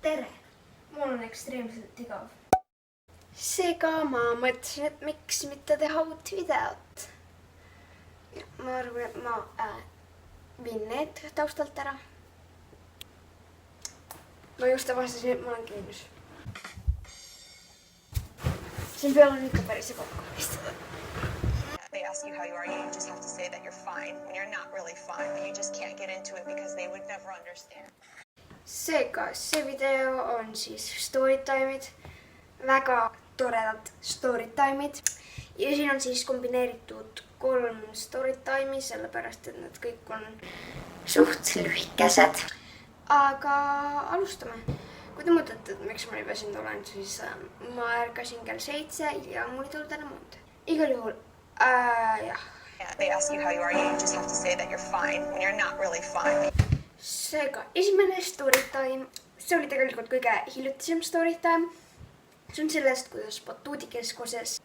tere! Mul on ekstreemselt igav. Seega ma mõtlesin, et miks mitte teha uut videot. Ma arvan, et ma viin need taustalt ära. Ma just avastasin, et ma olen Kiinus. Siin peal on ikka päris kokku istada. They ask you how you are, you just have to say that you're fine when you're not really fine, but you just can't get into it because they would never understand. Seega, see video on siis storytime'id, väga toredad storytime'id ja siin on siis kombineeritud 3 storytime'i, sellepärast et nad kõik on suht lühikesed. Aga alustame. Kui te mõtlete, et miks ma nii väsinud olen, siis ma ärkasin kell 7 ja mul ei tulnud enam und. Igal juhul, jah. They ask you how you are, you just have to say that you're fine when you're not really fine. Seega, esimene storytime, see oli tegelikult kõige hiljutisem storytime. See on sellest, kuidas batuudikeskuses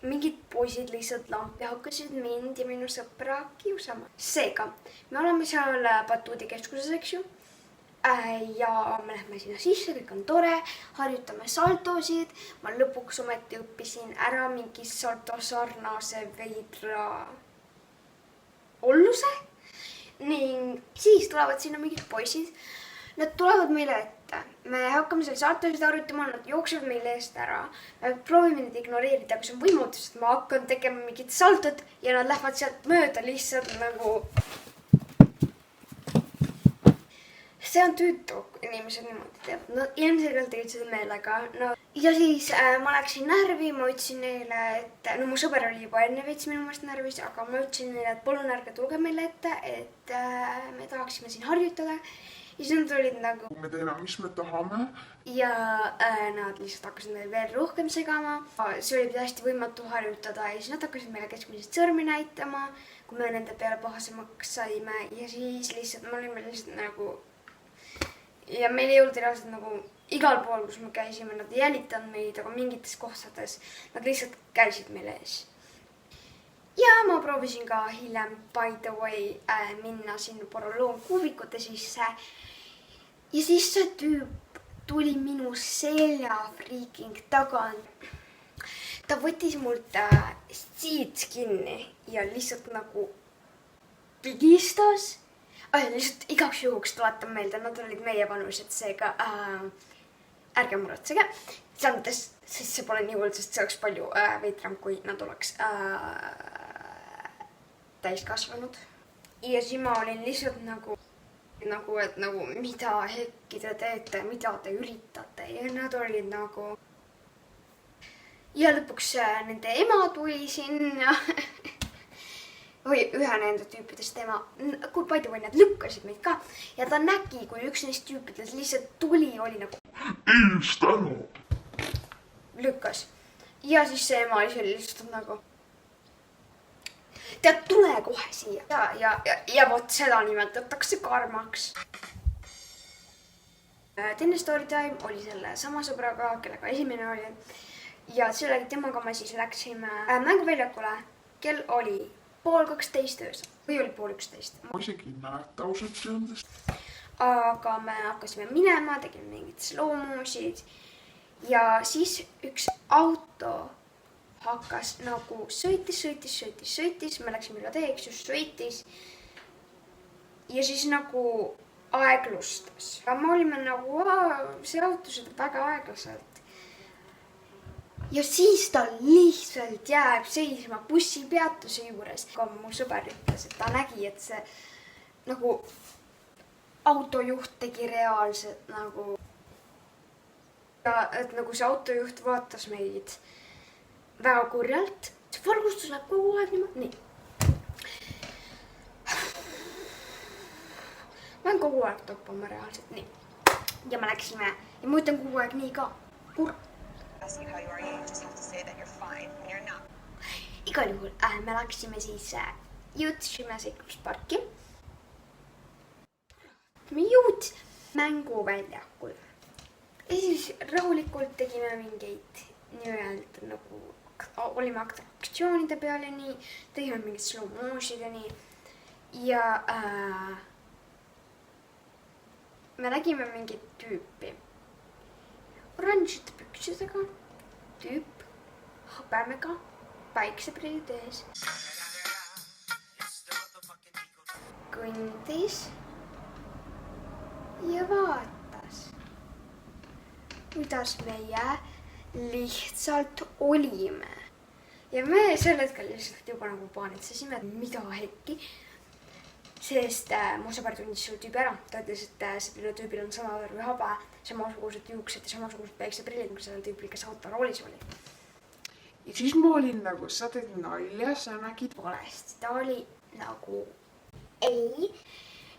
mingid poisid lihtsalt lampi hakkasid mind ja minu sõpra kiusama. Seega, me oleme seal batuudikeskuses, eks ju. Ja me lähme sinna sisse, kõik on tore, harjutame saltosid. Ma lõpuks ometi õppisin ära mingi salto sarnase veidra olluse. Ning siis tulevad sinna mingid poisid. Nad tulevad meile ette. Me hakkame seal saltosid harjutama, nad jooksevad meile eest ära. Me proovime neid ignoreerida, aga see on võimutus, et ma hakkan tegema mingit saltot ja nad lähevad sealt mööda lihtsalt nagu... See on tüütu, inimesed niimoodi teevad. No ilmselgelt tegid seda meelega. No, ja siis ma läksin närvi, ma ütlesin neile, et... No mu sõber oli juba enne veits minu meelest närvis, aga ma ütlesin neile, et palun ärge tulge meile ette, et me tahaksime siin harjutada. Ja siis nad olid nagu... Me teeme, mis me tahame. Ja nad lihtsalt hakkasid meile veel rohkem segama. See oli hästi võimatu harjutada ja siis nad hakkasid meile keskmisest sõrmi näitama, kui me nende peale pahasemaks saime. Ja siis lihtsalt, ma olin lihtsalt nagu... Ja meil ei olnud reaalselt nagu igal pool, kus me käisime, nad ei jälitanud meid, aga mingites kohtades nad lihtsalt käisid meile ees. Ja ma proovisin ka hiljem, by the way, minna sinna poroloonkuubikute sisse. Ja siis see tüüp tuli minu selja freaking tagant. Ta võttis mult siit kinni ja lihtsalt nagu pigistas. Lihtsalt igaks juhuks tuletan meelde, nad olid meie vanused, seega ärge muretsege. Siis see pole nii hull, sest see oleks palju veitram, kui nad oleks täiskasvanud. Ja siis ma olin lihtsalt nagu, et mida hekki te teete, mida te üritate. Ja nad olid nagu... Ja lõpuks nende ema tuli sinna... Või ühe nende tüüpidest ema, kui by the way, nad lükkasid meid ka. Ja ta nägi, kui üks neist tüüpidest lihtsalt tuli, oli nagu... Eestanu! Lükkas. Ja siis see ema oli lihtsalt nagu... Tead, tule kohe siia. Ja vot seda nimetatakse karmaks. Teine storytime oli selle sama sõbraga, kellega esimene oli. Ja selle temaga me siis läksime mänguväljakule. Kell oli 12:30 öösel. Või oli 12:30. Ma isegi mäleta ausalt öeldes. Aga me hakkasime minema, tegime mingid slow-mosid. Ja siis üks auto hakkas nagu sõitis. Me läksime üle teeks, just sõitis. Ja siis nagu aeglustas. Ja me olime nagu, see auto sõidab väga aeglaselt. Ja siis ta lihtsalt jääb seisma bussipeatuse juures. Kui mu sõber ütles, et ta nägi, et see nagu autojuht tegi reaalselt nagu... Ja et nagu see autojuht vaatas meid väga kurjalt. See valgustus läheb kogu aeg niimoodi. Nii. Ma olen kogu aeg toppama reaalselt. Nii. Ja me läksime. Ja ma ütlen kogu aeg nii ka. Ask you how you are, you just have to say that you're fine when you're not. Igal juhul me läksime siis jõudsime seiklusparki. Me jõuds mänguväljakul. Ja siis rahulikult tegime mingeid nii-öelda nagu olime atraktsioonide peal ja nii. Tegime mingid slow-motion'id ja nii. Ja me nägime mingit tüüpi. Oranžite püksidega tüüp, habemega, päikseprillid ees. Kõndis ja vaatas, kuidas meie lihtsalt olime. Ja me sel hetkel lihtsalt juba nagu paanitsesime, et mida hekki. Sest mu sõber tundis selle tüübi ära. Ta ütles, et sellel tüübil on sama värvi habe, samasugused juuksed ja samasugused päikseprillid, kui sellel tüübil, kes autoroolis oli. Ja siis ma olin nagu, sa teed nalja, sa nägid valesti. Ta oli nagu ei.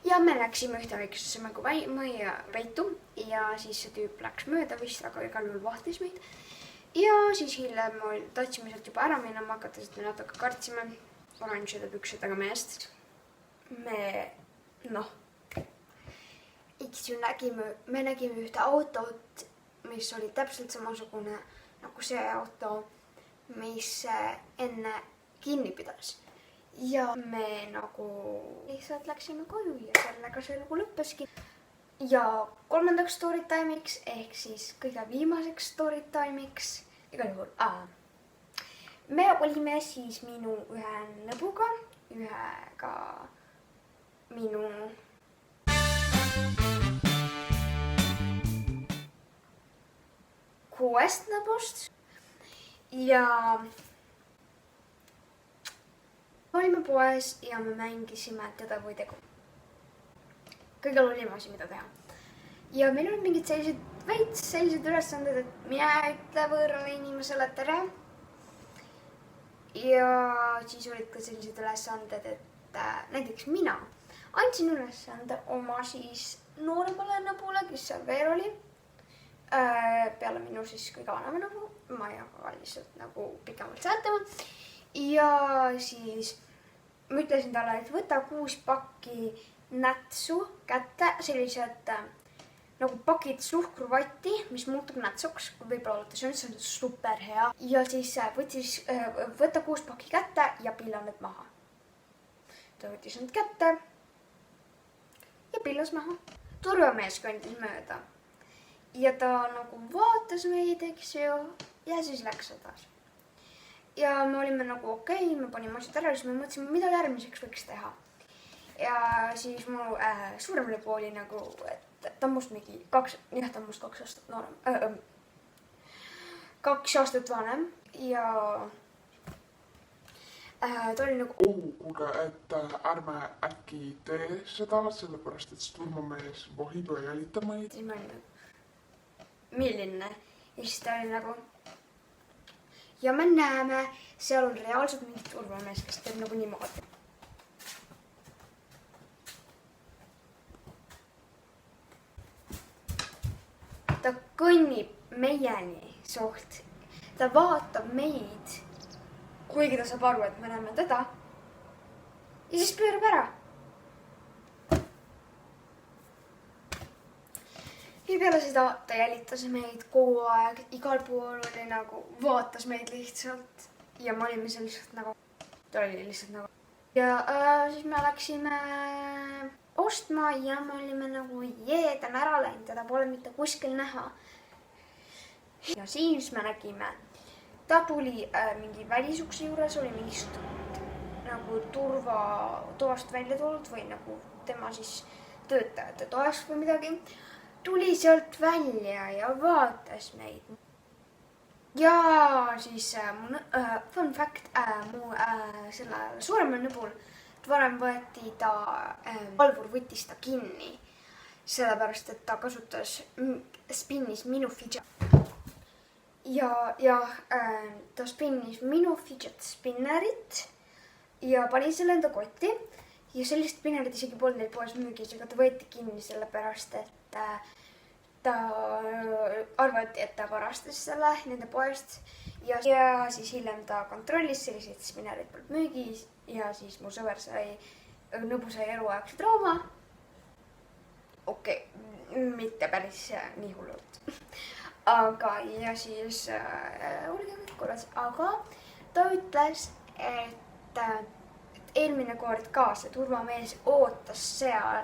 Ja me läksime ühte väiksesse mängumaja peitu ja siis see tüüp läks mööda vist, aga igal juhul vahtis meid. Ja siis hiljem tahtsime sealt juba ära minna, hakata, sest me natuke kartsime oranžide püksidega meest. Me nägime ühte autot, mis oli täpselt samasugune nagu see auto, mis enne kinni pidas. Ja me nagu lihtsalt läksime koju ja sellega see lugu lõppeski. Ja kolmandaks story time'iks ehk siis kõige viimaseks story time'iks igal juhul. Me olime siis minu ühe nõbuga, ühega minu kuuest nõbust ja olime poes ja me mängisime teda või tegu. Kõige lollim asi, mida teha. Ja meil on mingid sellised ülesanded, et mine ütle võõrale inimesele tere. Ja siis olid ka sellised ülesanded, et näiteks mina andsin ülesande oma siis nooremale nõbule, kes seal veel oli. Peale minu siis kõige vanema nõbu, ma ei hakka lihtsalt nagu pikemalt säätama. Ja siis ma ütlesin talle, et võta 6 pakki nätsu kätte, sellised nagu pakid suhkruvatti, mis muutub nätsuks, võib-olla olete söönud, see on super hea. Ja siis võta 6 pakki kätte ja pilla need maha. Ta võttis need kätte ja pillas maha. Turvamees kõndis mööda. Ja ta nagu vaatas meid, eks ju, ja siis läks edasi. Ja me olime nagu okei, me panime asjad ära, siis me mõtlesime, mida järgmiseks võiks teha. Ja siis mu suurem lõbu oli nagu, et ta on must mingi 2 aastat noorem, 2 aastat vanem ja ta oli nagu kuule, et ärme äkki tee seda, sellepärast et turvamees vohib ja jälitab meid. Siis ma olin nagu, milline? Ja siis ta oli nagu, ja me näeme, seal on reaalselt mingi turvamees, kes teeb nagu niimoodi. Ta kõnnib meieni suht. Ta vaatab meid, kuigi ta saab aru, et me näeme teda. Ja siis pöörab ära. Ja peale seda ta jälitas meid kogu aeg, igal pool oli nagu, vaatas meid lihtsalt ja me olime seal lihtsalt nagu, ta oli lihtsalt nagu. Ja siis me läksime ostma ja me olime nagu, ta on ära läinud, teda pole mitte kuskil näha. Ja siis me nägime, ta tuli mingi välisukse juures, oli mingist nagu turvatoast välja tulnud või nagu tema siis töötajate toast või midagi. Tuli sealt välja ja vaatas meid. Ja siis fun fact, mu sellel suuremal nõbul varem võeti ta, valvur võttis ta kinni, sellepärast et ta kasutas, spinnis minu fidget. Ja ta spinnis minu fidget spinnerit ja pani selle enda kotti. Ja sellist spinnerit isegi polnud neil poes müügis, aga ta võeti kinni sellepärast, et ta arvati, et ta varastas selle nende poest. Ja siis hiljem ta kontrollis, selliseid spinnerid polnud müügis ja siis mu sõber nõbu sai eluaegse trauma. Okei, mitte päris nii hullult. Aga ja siis oligi kõik korras, aga ta ütles, et eelmine kord ka see turvamees ootas seal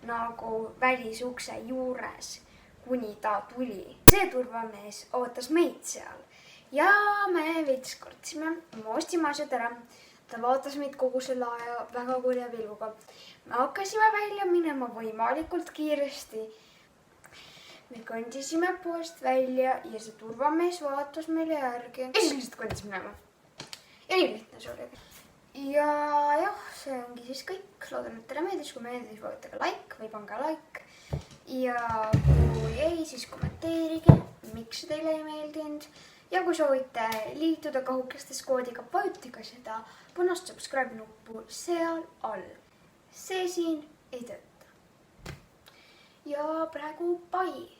nagu välisukse juures, kuni ta tuli. See turvamees ootas meid seal ja me veits kortsime, me ostsime asjad ära. Ta vaatas meid kogu selle aja väga kurja pilguga. Me hakkasime välja minema võimalikult kiiresti. Me kõndisime poest välja ja see turvamees vaatas meile järgi. Ja siis lihtsalt kõndis minema. Ja nii lihtne see oli. Ja jah, see ongi siis kõik. Loodan, et teile meeldis. Kui meeldis, vajutage like või pange like. Ja kui ei, siis kommenteerige, miks teile ei meeldinud. Ja kui soovite liituda kahukestes koodiga, vajutage seda punast subscribe nuppu seal all. See siin ei tööta. Ja praegu bye!